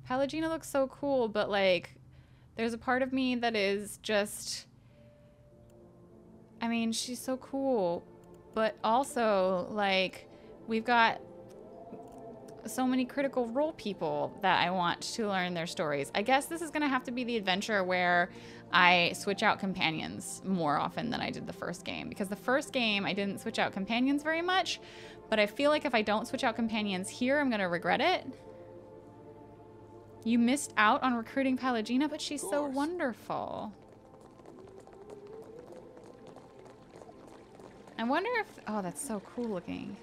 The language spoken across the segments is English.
Pelagina looks so cool, but like there's a part of me that is just, I mean, she's so cool, but also like we've got so many critical role people that I want to learn their stories. I guess this is gonna have to be the adventure where I switch out companions more often than I did the first game, because the first game I didn't switch out companions very much, but I feel like if I don't switch out companions here, I'm gonna regret it. You missed out on recruiting Pelagina, but she's so wonderful. I wonder if, oh, that's so cool looking.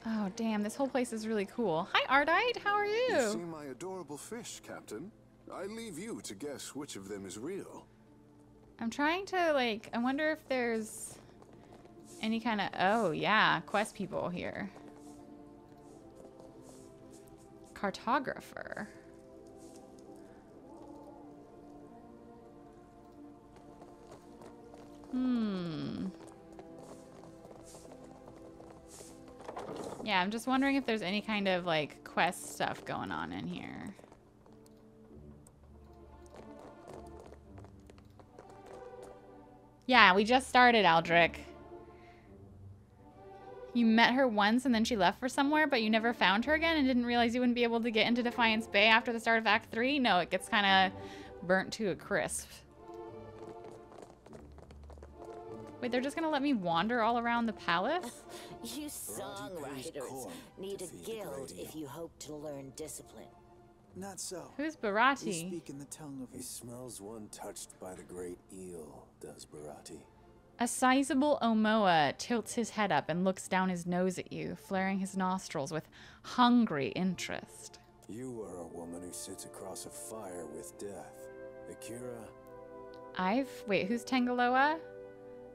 Oh, damn, this whole place is really cool. Hi, Ardite, how are you? You see my adorable fish, Captain? I leave you to guess which of them is real. I'm trying to, like, I wonder if there's any kind of, oh, yeah, quest people here. Cartographer. Yeah, I'm just wondering if there's any kind of, like, quest stuff going on in here. Yeah, we just started, Aldrich. You met her once and then she left for somewhere, but you never found her again and didn't realize you wouldn't be able to get into Defiance Bay after the start of Act 3? No, it gets kind of burnt to a crisp. Wait, they're just gonna let me wander all around the palace? You songwriters need a guild if you hope to learn discipline. Not so. Who's Berath? You speak in the tongue of... He smells one touched by the great eel, does Berath. A sizable Omoa tilts his head up and looks down his nose at you, flaring his nostrils with hungry interest. You are a woman who sits across a fire with death. Akira? Wait, who's Tangaloa?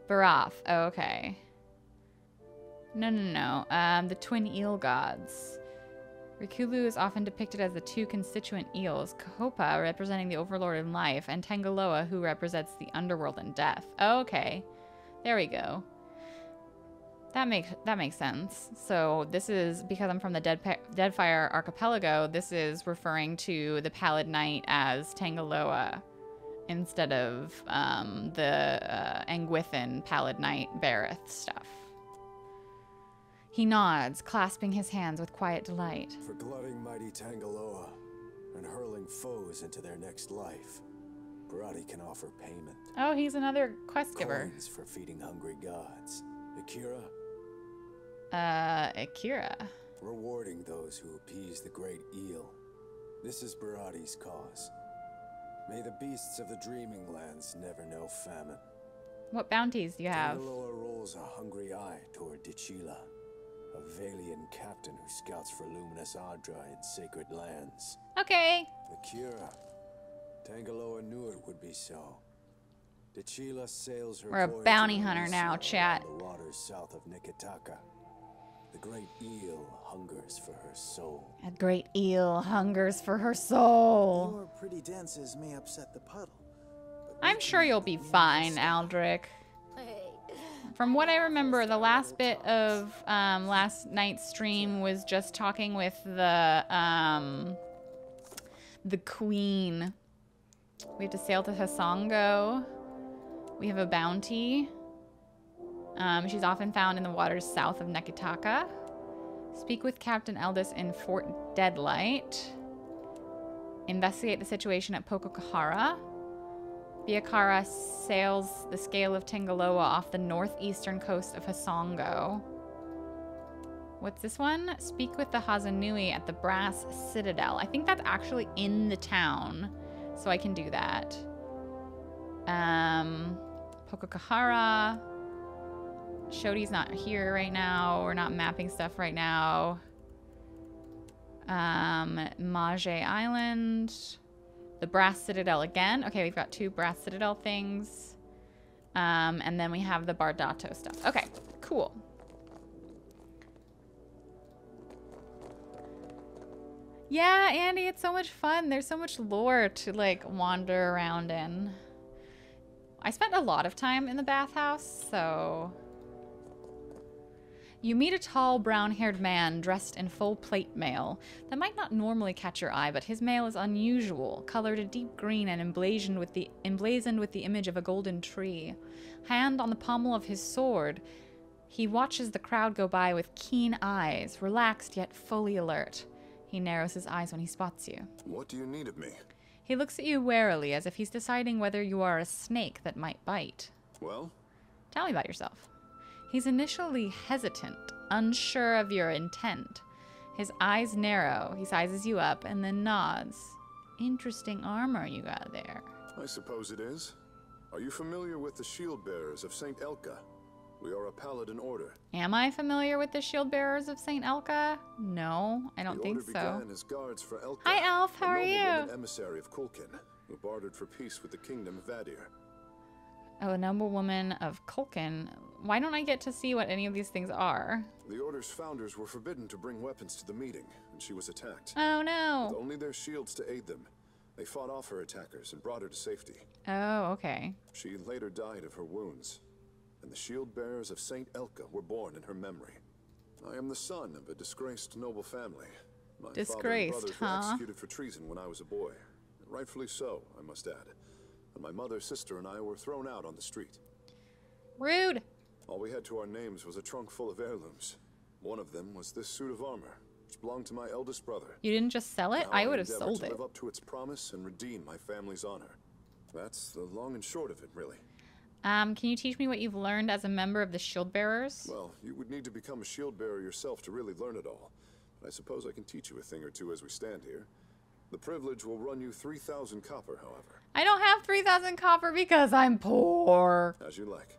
Berath. Oh, okay. No. The twin eel gods. Rikulu is often depicted as the two constituent eels, Kahopa representing the overlord in life, and Tangaloa, who represents the underworld and death. Oh, okay. There we go. That makes sense. So this is, because I'm from the Deadfire archipelago, this is referring to the Pallid Knight as Tangaloa instead of the Anguithin Pallid Knight Berath stuff. He nods, clasping his hands with quiet delight. For glutting mighty Tangaloa and hurling foes into their next life, Berath can offer payment. Oh, he's another quest giver. Coins for feeding hungry gods. Akira? Akira. Rewarding those who appease the great eel. This is Berath's cause. May the beasts of the dreaming lands never know famine. What bounties do you have? Tangaloa rolls a hungry eye toward Dichila, a Valian captain who scouts for luminous Adra in sacred lands. Okay. Akira. Tangaloa knew it would be so. Dichila sails her We're a bounty hunter now, chat. The waters south of Nikitaka. The great eel hungers for her soul. A great eel hungers for her soul. Your pretty dances may upset the puddle. I'm sure you'll be fine, Aldrich. From what I remember, the last bit of last night's stream was just talking with the queen. We have to sail to Hasongo. We have a bounty. She's often found in the waters south of Nekitaka. Speak with Captain Eldis in Fort Deadlight. Investigate the situation at Pococahara. Biakara sails the scale of Tangaloa off the northeastern coast of Hasongo. What's this one? Speak with the Hazanui at the Brass Citadel. I think that's actually in the town, so I can do that. Pococahara. Shodi's not here right now. We're not mapping stuff right now. Bluejay Island. The Brass Citadel again. Okay, we've got 2 Brass Citadel things. And then we have the Bardato stuff. Okay, cool. Yeah, Andy, it's so much fun. There's so much lore to, like, wander around in. I spent a lot of time in the bathhouse, so... You meet a tall, brown-haired man dressed in full plate mail. That might not normally catch your eye, but his mail is unusual, colored a deep green and emblazoned with the image of a golden tree. Hand on the pommel of his sword, he watches the crowd go by with keen eyes, relaxed yet fully alert. He narrows his eyes when he spots you. What do you need of me? He looks at you warily, as if he's deciding whether you are a snake that might bite. Well? Tell me about yourself. He's initially hesitant, unsure of your intent. His eyes narrow, he sizes you up, and then nods. Interesting armor you got there. I suppose it is. Are you familiar with the shield bearers of St. Elka? We are a paladin order. Am I familiar with the shield bearers of St. Elka? No, I don't think so. The order began as guards for Elka. Hi, Elf. How are you? A noblewoman emissary of Kulkin, who bartered for peace with the kingdom of Vadir. Oh, a noblewoman of Kulkin. Why don't I get to see what any of these things are? The Order's founders were forbidden to bring weapons to the meeting, and she was attacked. Oh, no. With only their shields to aid them, they fought off her attackers and brought her to safety. Oh, okay. She later died of her wounds, and the shield bearers of St. Elka were born in her memory. I am the son of a disgraced noble family. My Disgraced, father and brothers were executed for treason when I was a boy. Rightfully so, I must add. And my mother, sister, and I were thrown out on the street. Rude. All we had to our names was a trunk full of heirlooms. One of them was this suit of armor, which belonged to my eldest brother. You didn't just sell it? Now I would have endeavor sold to it. live up to its promise and redeem my family's honor. That's the long and short of it, really. Can you teach me what you've learned as a member of the Shield Bearers? Well, you would need to become a shield bearer yourself to really learn it all. But I suppose I can teach you a thing or two as we stand here. The privilege will run you 3,000 copper, however. I don't have 3,000 copper because I'm poor. As you like.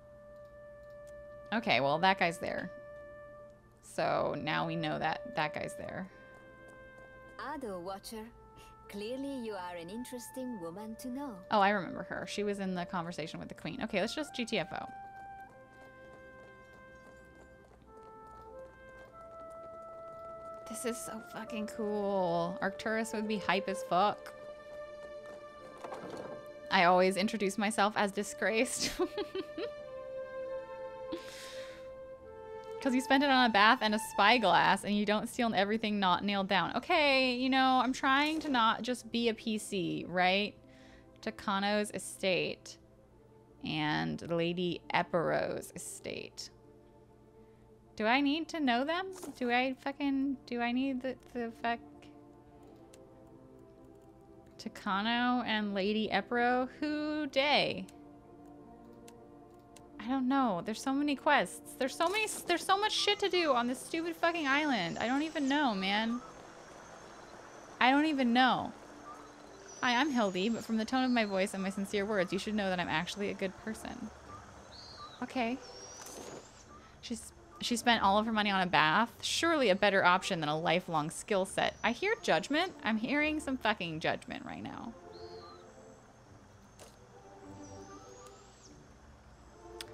Okay, well, that guy's there. So now we know that that guy's there. Ado, Watcher. Clearly you are an interesting woman to know. Oh, I remember her. She was in the conversation with the queen. Okay, let's just GTFO. This is so fucking cool. Arcturus would be hype as fuck. I always introduce myself as disgraced. Because you spend it on a bath and a spyglass and you don't steal everything not nailed down. Okay, you know, I'm trying to not just be a PC, right? Takano's estate and Lady Epiro's estate. Do I need to know them? Do I need the fuck? Takano and Lady Epiro? Who day? I don't know. There's so many quests. There's so much shit to do on this stupid fucking island. I don't even know, man. I don't even know. Hi, I'm Hildy, but from the tone of my voice and my sincere words, you should know that I'm actually a good person. Okay. She spent all of her money on a bath. Surely a better option than a lifelong skill set. I hear judgment. I'm hearing some fucking judgment right now.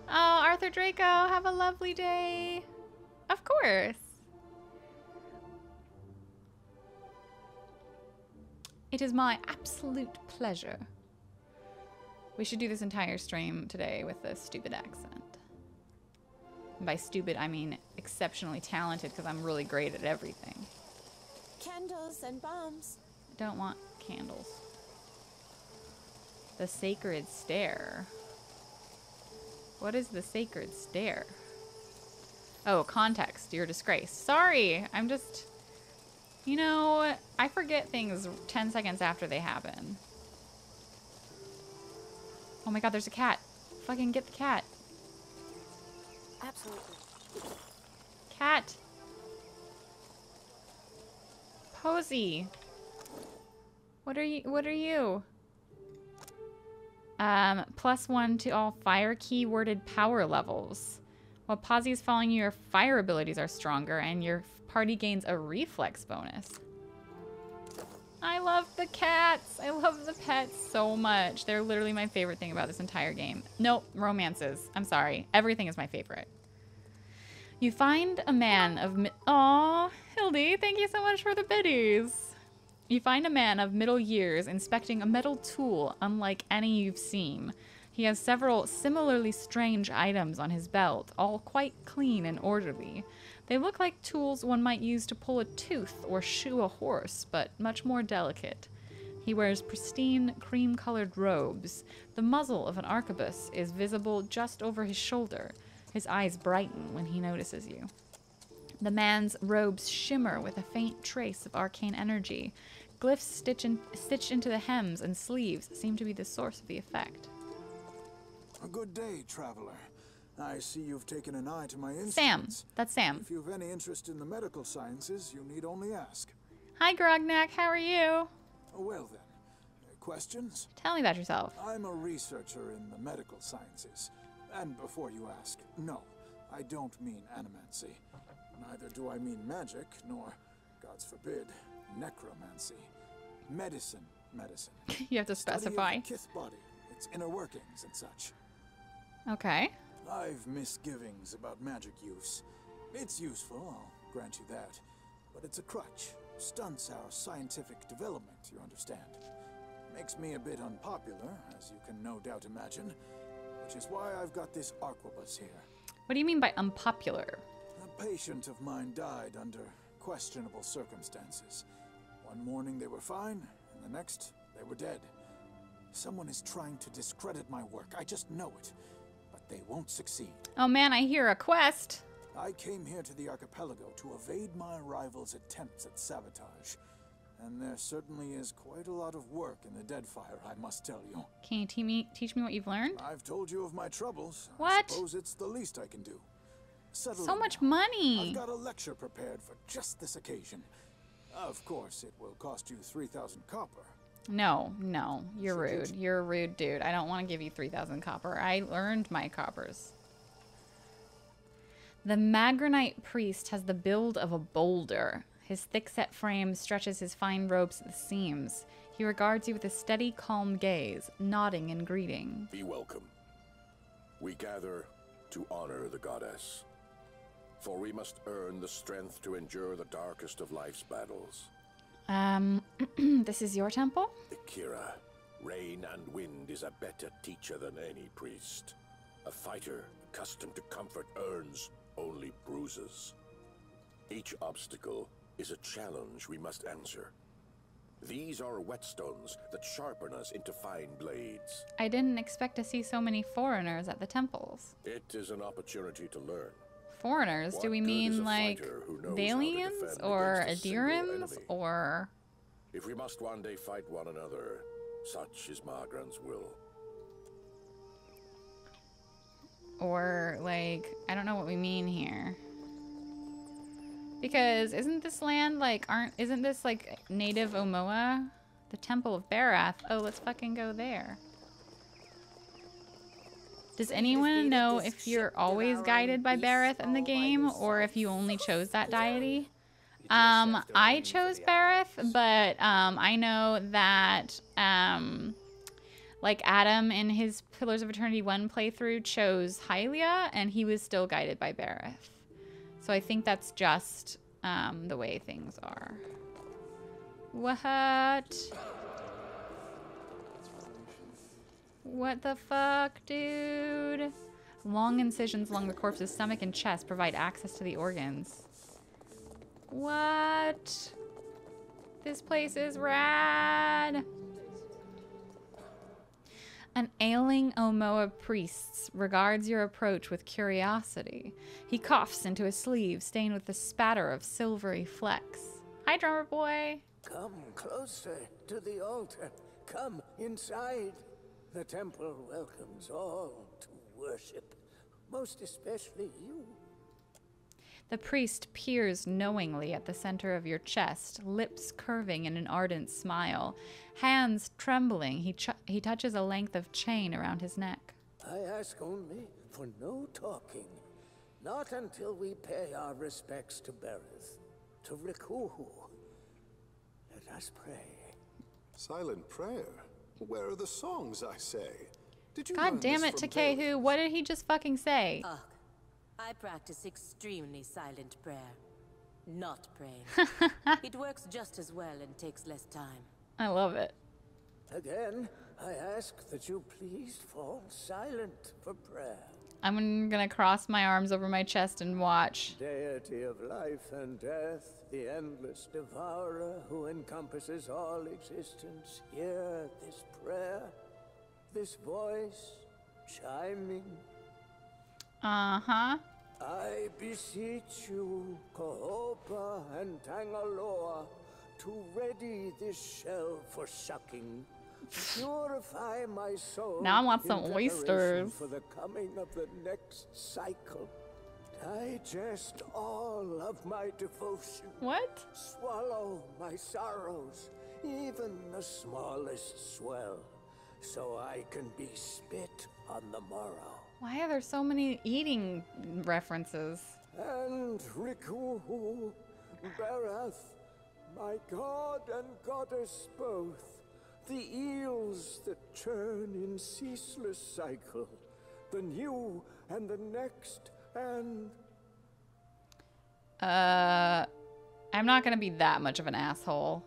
Oh, Arthur Draco, have a lovely day. Of course. It is my absolute pleasure. We should do this entire stream today with a stupid accent. And by stupid, I mean exceptionally talented because I'm really great at everything. Candles and bombs. I don't want candles. The sacred stare. What is the sacred stare? Oh, context. You're a disgrace. Sorry. I'm just... You know, I forget things 10 seconds after they happen. Oh my god, there's a cat. Fucking get the cat. Absolutely. Cat. Posy. What are you? +1 to all fire keyworded power levels. While Posy is following you, your fire abilities are stronger and your party gains a reflex bonus. I love the cats. I love the pets so much. They're literally my favorite thing about this entire game. Nope, romances. I'm sorry. Everything is my favorite. You find a man of Aw, Hildy, thank you so much for the biddies. You find a man of middle years inspecting a metal tool unlike any you've seen. He has several similarly strange items on his belt, all quite clean and orderly. They look like tools one might use to pull a tooth or shoe a horse, but much more delicate. He wears pristine, cream-colored robes. The muzzle of an arquebus is visible just over his shoulder. His eyes brighten when he notices you. The man's robes shimmer with a faint trace of arcane energy. Glyphs stitched into the hems and sleeves seem to be the source of the effect. A good day, traveler. I see you've taken an eye to my instruments. Sam. That's Sam. If you've any interest in the medical sciences, you need only ask. Hi, Grognak. How are you? Well then, questions? Tell me about yourself. I'm a researcher in the medical sciences. And before you ask, no, I don't mean animancy. Neither do I mean magic, nor, God's forbid, necromancy. Medicine. You have to specify. Study of the kith body, its inner workings and such. Okay. I've misgivings about magic use. It's useful, I'll grant you that. But it's a crutch. Stunts our scientific development, you understand. Makes me a bit unpopular, as you can no doubt imagine. Which is why I've got this arquebus here. What do you mean by unpopular? A patient of mine died under questionable circumstances. One morning they were fine, and the next they were dead. Someone is trying to discredit my work, I just know it. But they won't succeed. Oh man, I hear a quest. I came here to the archipelago to evade my rival's attempts at sabotage. And there certainly is quite a lot of work in the Deadfire, I must tell you. Can you teach me what you've learned? I've told you of my troubles. What? I suppose it's the least I can do. Settle So in much now. money. I've got a lecture prepared for just this occasion. Of course, it will cost you 3,000 copper. No, you're rude. You're a rude dude. I don't want to give you 3,000 copper. I earned my coppers. The Magranite priest has the build of a boulder. His thick-set frame stretches his fine robes at the seams. He regards you with a steady, calm gaze, nodding in greeting. Be welcome. We gather to honor the goddess. For we must earn the strength to endure the darkest of life's battles. This is your temple? Akira, rain and wind is a better teacher than any priest. A fighter accustomed to comfort earns only bruises. Each obstacle is a challenge we must answer. These are whetstones that sharpen us into fine blades. I didn't expect to see so many foreigners at the temples. It is an opportunity to learn. Foreigners? Do we mean like Valians or Adirans or... If we must one day fight one another, such is Margran's will. Or like, I don't know what we mean here. Because isn't this land like, isn't this like native Omoa? The Temple of Berath. Oh, let's fucking go there. Does anyone know if you're always guided by Berath in the game, or if you only chose that deity? I chose Berath, but I know that like Adam in his Pillars of Eternity 1 playthrough chose Hylia, and he was still guided by Berath. So I think that's just the way things are. What? What the fuck, dude? Long incisions along the corpse's stomach and chest provide access to the organs. What? This place is rad. An ailing Omoa priest regards your approach with curiosity. He coughs into his sleeve, stained with a spatter of silvery flecks. Hi, drummer boy. Come closer to the altar. Come inside. The temple welcomes all to worship, most especially you. The priest peers knowingly at the center of your chest, lips curving in an ardent smile. Hands trembling, he touches a length of chain around his neck. I ask only for no talking. Not until we pay our respects to Berath, to Rikuhu. Let us pray. Silent prayer? Where are the songs, I say? Did you God damn it, Takehu, what did he just fucking say? Ugh. I practice extremely silent prayer. Not praying. It works just as well and takes less time. I love it. Again, I ask that you please fall silent for prayer. I'm gonna cross my arms over my chest and watch. Deity of life and death, the endless devourer who encompasses all existence, hear this prayer, this voice chiming. Uh-huh. I beseech you, Cahopa and Tangaloa, to ready this shell for sucking. Purify my soul. Now I want in some preparation oysters. for the coming of the next cycle. Digest all of my devotion. What? Swallow my sorrows, even the smallest swell, so I can be spit on the morrow. Why are there so many eating references? And Rikuhu, Berath, my god and goddess both, the eels that churn in ceaseless cycle, the new and the next, and... I'm not gonna be that much of an asshole.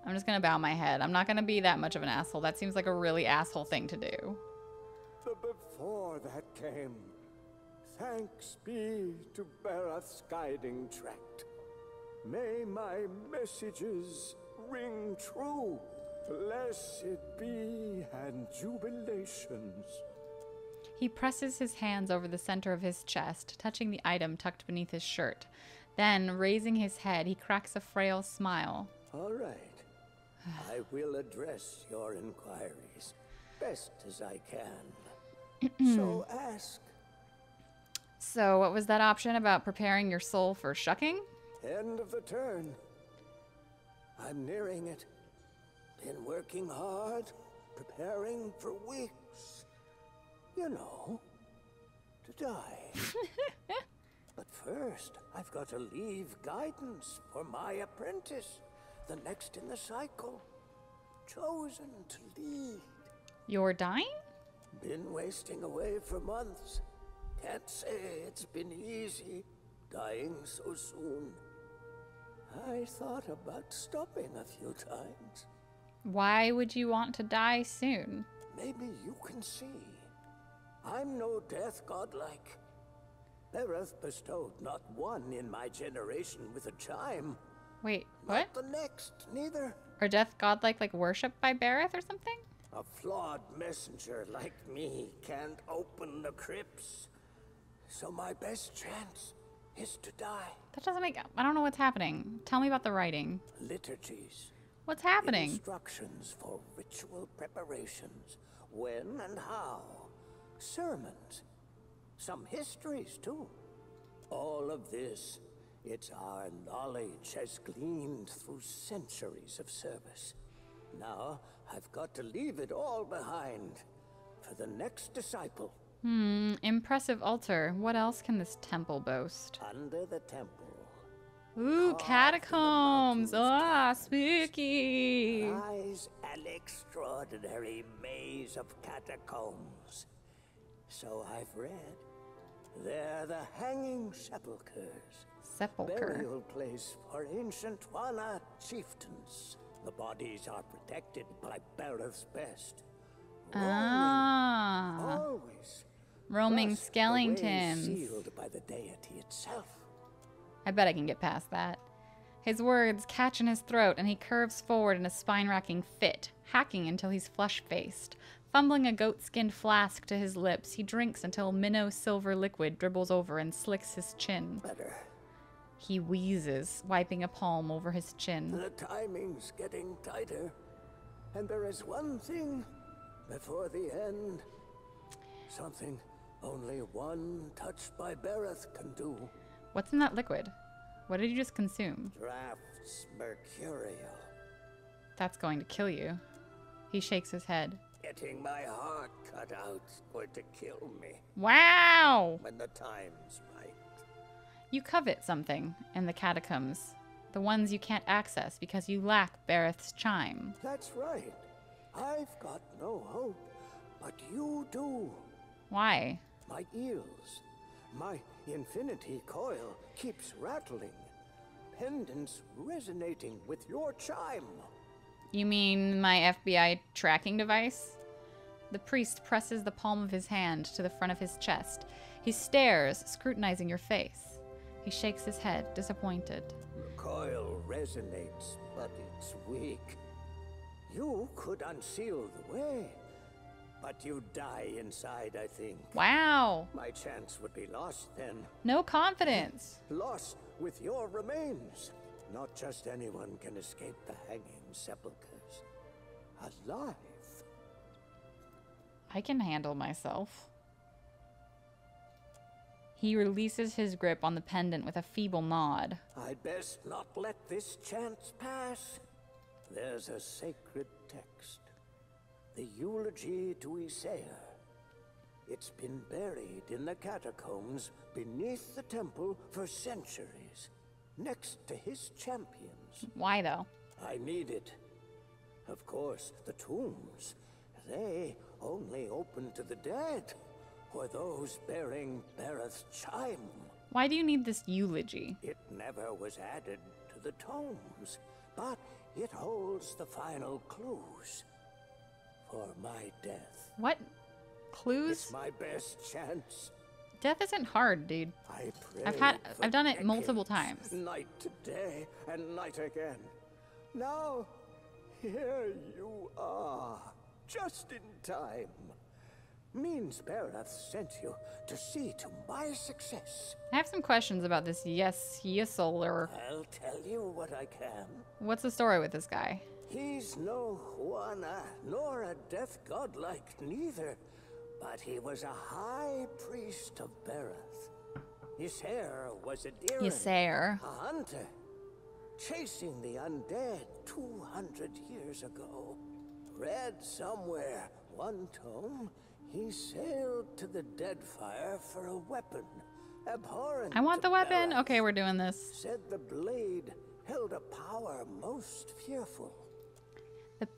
I'm just gonna bow my head. I'm not gonna be that much of an asshole. That seems like a really asshole thing to do. the before that came. Thanks be to Berath's guiding tract. May my messages ring true. Blessed be and jubilations. He presses his hands over the center of his chest, touching the item tucked beneath his shirt. Then, raising his head, he cracks a frail smile. All right. I will address your inquiries best as I can. So ask. So, what was that option about preparing your soul for shucking? End of the turn. I'm nearing it. Been working hard, preparing for weeks. You know, to die. But first, I've got to leave guidance for my apprentice, the next in the cycle. Chosen to lead. You're dying? Been wasting away for months. Can't say it's been easy, dying so soon. I thought about stopping a few times. Why would you want to die soon? Maybe you can see. I'm no death godlike. Berath bestowed not one in my generation with a chime. Wait, what? Not the next, neither. Are death godlike like worshipped by Berath or something? A flawed messenger like me can't open the crypts. So my best chance is to die. That doesn't make... I don't know what's happening. Tell me about the writing. Liturgies. What's happening? Instructions for ritual preparations. When and how. Sermons. Some histories, too. All of this, it's our knowledge has gleaned through centuries of service. Now, I've got to leave it all behind for the next disciple. Impressive altar. What else can this temple boast? Under the temple. Ooh, catacombs. Ah, spooky. Lies an extraordinary maze of catacombs. So I've read. They're the hanging sepulchres. Sepulcher. Burial place for ancient Wana chieftains. The bodies are protected by Berath's best. Ah. Always. Roaming Plus, the way skeletons. sealed by the deity itself. I bet I can get past that. His words catch in his throat and he curves forward in a spine-racking fit, hacking until he's flush-faced. Fumbling a goat-skinned flask to his lips, he drinks until minnow silver liquid dribbles over and slicks his chin. Better. He wheezes, wiping a palm over his chin. The timing's getting tighter. And there is one thing before the end. Something only one touched by Berath can do. What's in that liquid? What did you just consume? Drafts mercurial. That's going to kill you. He shakes his head. Getting my heart cut out's going to kill me Wow! when the time's right. You covet something in the catacombs. The ones you can't access because you lack Berath's chime. That's right. I've got no hope, but you do. Why? My eels, my infinity coil keeps rattling. Pendants resonating with your chime. You mean my FBI tracking device? The priest presses the palm of his hand to the front of his chest. He stares, scrutinizing your face. He shakes his head, disappointed. The coil resonates, but it's weak. You could unseal the way, but you'd die inside, I think. Wow. My chance would be lost then. No confidence. Lost with your remains. Not just anyone can escape the hanging sepulchres. Alive. I can handle myself. He releases his grip on the pendant with a feeble nod. I'd best not let this chance pass. There's a sacred text. The eulogy to Isair. It's been buried in the catacombs beneath the temple for centuries, next to his champions. Why, though? I need it. Of course, the tombs, they only open to the dead, or those bearing Berath's chime. Why do you need this eulogy? It never was added to the tomes, but it holds the final clues for my death. What? Clues? It's my best chance. Death isn't hard, dude. I pray I've done it multiple times. Night to day and night again. Now, here you are, just in time. Means Berath sent you to see to my success. I have some questions about this Yesolar. I'll tell you what I can. What's the story with this guy? He's no Juana, nor a death godlike neither, but he was a high priest of Berath. His hair was a deer, a hunter, chasing the undead 200 years ago. Read somewhere, one tome, he sailed to the Deadfire for a weapon, abhorrent. I want the weapon. Berath. Okay, we're doing this. Said the blade held a power most fearful.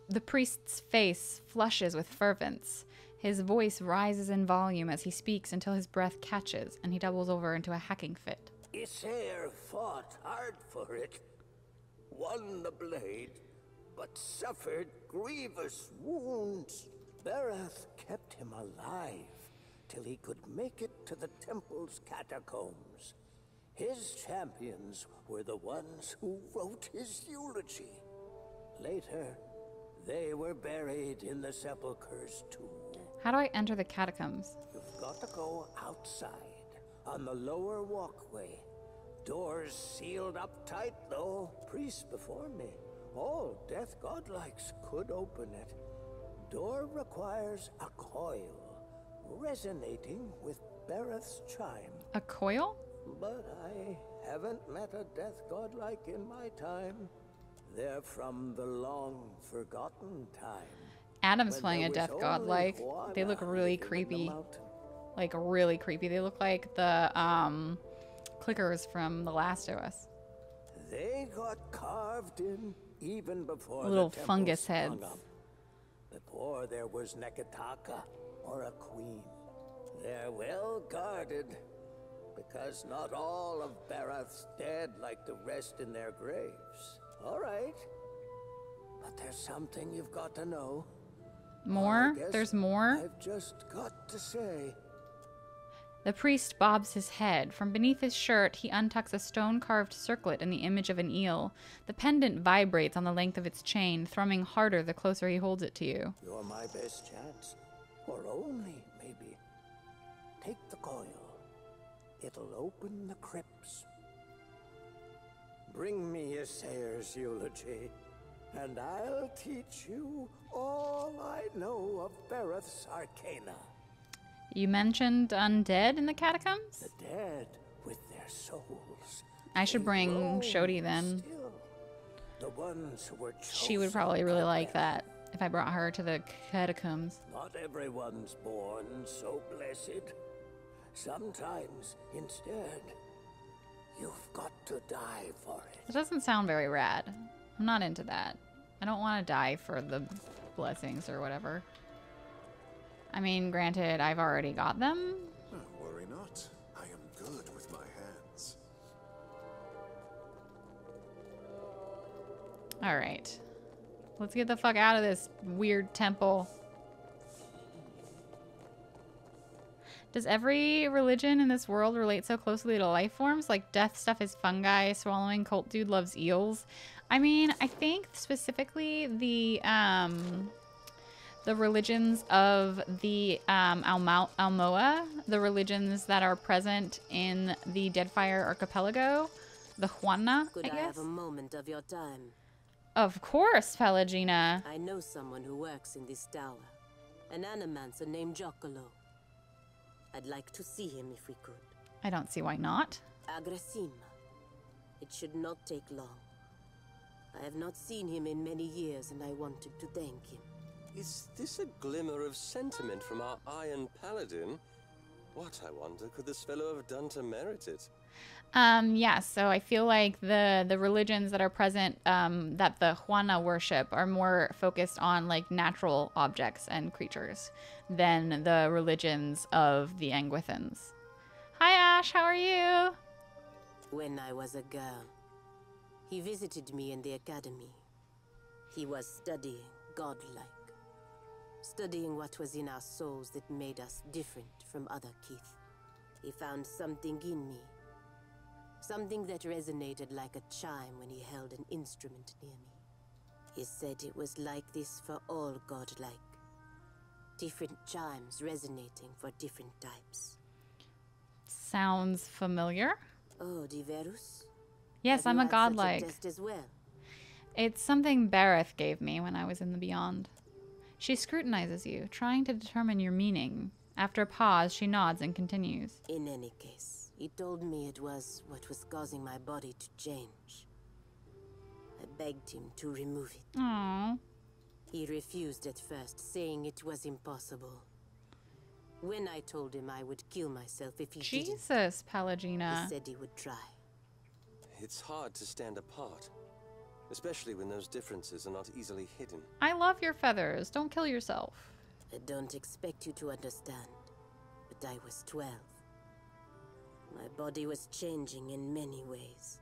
The priest's face flushes with fervence. His voice rises in volume as he speaks until his breath catches and he doubles over into a hacking fit. Isair fought hard for it, won the blade, but suffered grievous wounds. Berath kept him alive till he could make it to the temple's catacombs. His champions were the ones who wrote his eulogy. Later, they were buried in the sepulchres too. How do I enter the catacombs? You've got to go outside, on the lower walkway. Doors sealed up tight, though. Priests before me, all death godlikes, could open it. Door requires a coil, resonating with Berath's chime. A coil? But I haven't met a death godlike in my time. They're from the long-forgotten time. Adam's playing a death godlike. They look really creepy. Like, really creepy. They look like the, clickers from The Last of Us. They got carved in even before Little the fungus sprung heads. up. Before there was Nekataka or a queen. They're well guarded, because not all of Berath's dead like the rest in their graves. All right. But there's something you've got to know. More? I guess There's more? I've just got to say. The priest bobs his head. From beneath his shirt, he untucks a stone-carved circlet in the image of an eel. The pendant vibrates on the length of its chain, thrumming harder the closer he holds it to you. You're my best chance. Or only, maybe. Take the coil. It'll open the crypts. Bring me Isair's eulogy, and I'll teach you all I know of Berath's arcana. You mentioned undead in the catacombs? The dead with their souls. I should bring Shodi then. Still, the ones who were She would probably really like that if I brought her to the catacombs. Not everyone's born so blessed. Sometimes, instead, you've got to die for It it. doesn't sound very rad. I'm not into that. I don't want to die for the blessings or whatever. I mean, granted, I've already got them. Worry not. I am good with my hands. All right. Let's get the fuck out of this weird temple. Does every religion in this world relate so closely to life forms? Like death stuff is fungi, swallowing cult dude loves eels. I mean, I think specifically the religions of the Almoa, the religions that are present in the Deadfire archipelago, the Juana, Could I have a moment of your time? Of course, Pelagina. I know someone who works in this tower. An animancer named Giacomo. I'd like to see him if we could. I don't see why not. Agressima. It should not take long. I have not seen him in many years, and I wanted to thank him. Is this a glimmer of sentiment from our Iron Paladin? What, I wonder, could this fellow have done to merit it? Yeah, so I feel like the religions that are present, that the Juana worship, are more focused on like natural objects and creatures than the religions of the Anguithans. Hi Ash, how are you? When I was a girl, he visited me in the academy. He was studying godlike. Studying what was in our souls that made us different from other Keith. He found something in me. Something that resonated like a chime when he held an instrument near me. He said it was like this for all godlike. Different chimes resonating for different types. Sounds familiar. Oh, Diverus? Yes, Have I'm you a had such godlike. test as well? It's something Berath gave me when I was in the Beyond. She scrutinizes you, trying to determine your meaning. After a pause, she nods and continues. In any case, he told me it was what was causing my body to change. I begged him to remove it. Aww. He refused at first, saying it was impossible. When I told him I would kill myself if he Jesus, didn't, Pelagina. he said he would try. It's hard to stand apart, especially when those differences are not easily hidden. I love your feathers. Don't kill yourself. I don't expect you to understand, but I was 12. My body was changing in many ways.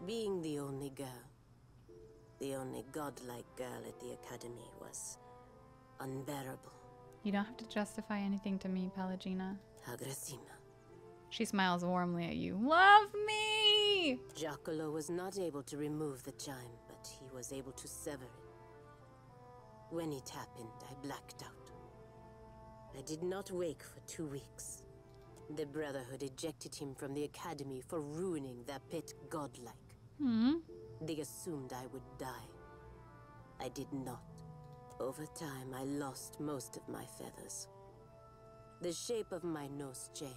Being the only girl, the only godlike girl at the academy, was unbearable. You don't have to justify anything to me, Pelagina. Agressima. She smiles warmly at you. Love me! Giacomo was not able to remove the chime, but he was able to sever it. When it happened, I blacked out. I did not wake for 2 weeks. The Brotherhood ejected him from the academy for ruining their pet godlike. They assumed I would die. I did not. Over time, I lost most of my feathers. The shape of my nose changed.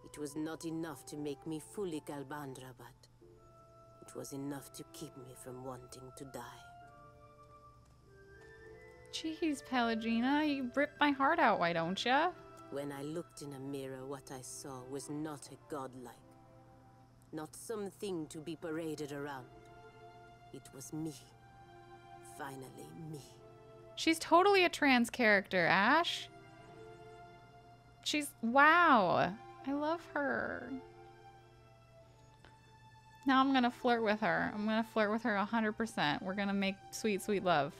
It was not enough to make me fully Galbandra, but it was enough to keep me from wanting to die. Jeez, Pelagina, you ripped my heart out, why don't ya? When I looked in a mirror, what I saw was not a godlike. Not something to be paraded around. It was me. Finally, me. She's totally a trans character, Ash. Wow. I love her. Now I'm gonna flirt with her. I'm gonna flirt with her 100%. We're gonna make sweet, sweet love.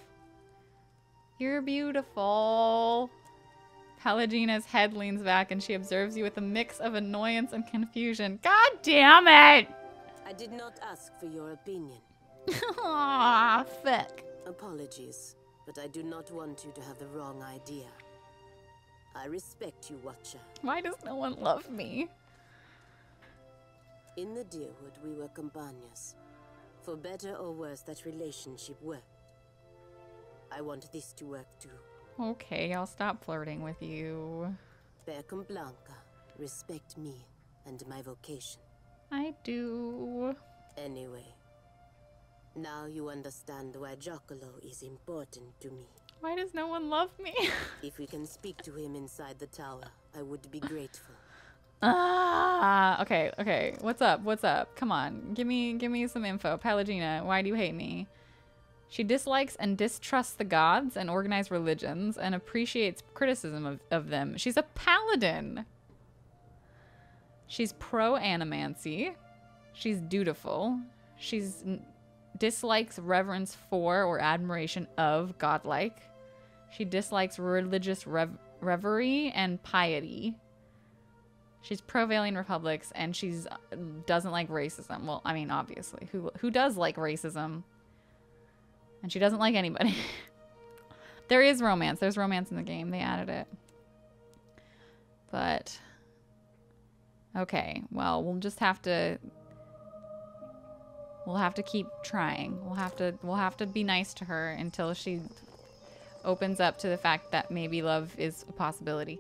You're beautiful. Pelagina's head leans back and she observes you with a mix of annoyance and confusion. God damn it! I did not ask for your opinion. Aw, fuck. Apologies, but I do not want you to have the wrong idea. I respect you, Watcher. Why does no one love me? In the Deerwood, we were companions. For better or worse, that relationship worked. I want this to work too. Okay, I'll stop flirting with you. Per Blanca, respect me and my vocation. I do. Anyway, now you understand why Giacomo is important to me. Why does no one love me? If we can speak to him inside the tower, I would be grateful. Okay. What's up? Come on. Give me some info. Pelagina, why do you hate me? She dislikes and distrusts the gods and organized religions and appreciates criticism of them. She's a paladin. She's pro-animancy. She's dutiful. She's dislikes reverence for or admiration of godlike. She dislikes religious reverie and piety. She's pro-Valiant Republics, and she's doesn't like racism. Well, I mean, obviously, who does like racism? And she doesn't like anybody. There is romance. There's romance in the game. They added it. But okay, well, we'll have to keep trying. We'll have to be nice to her until she opens up to the fact that maybe love is a possibility.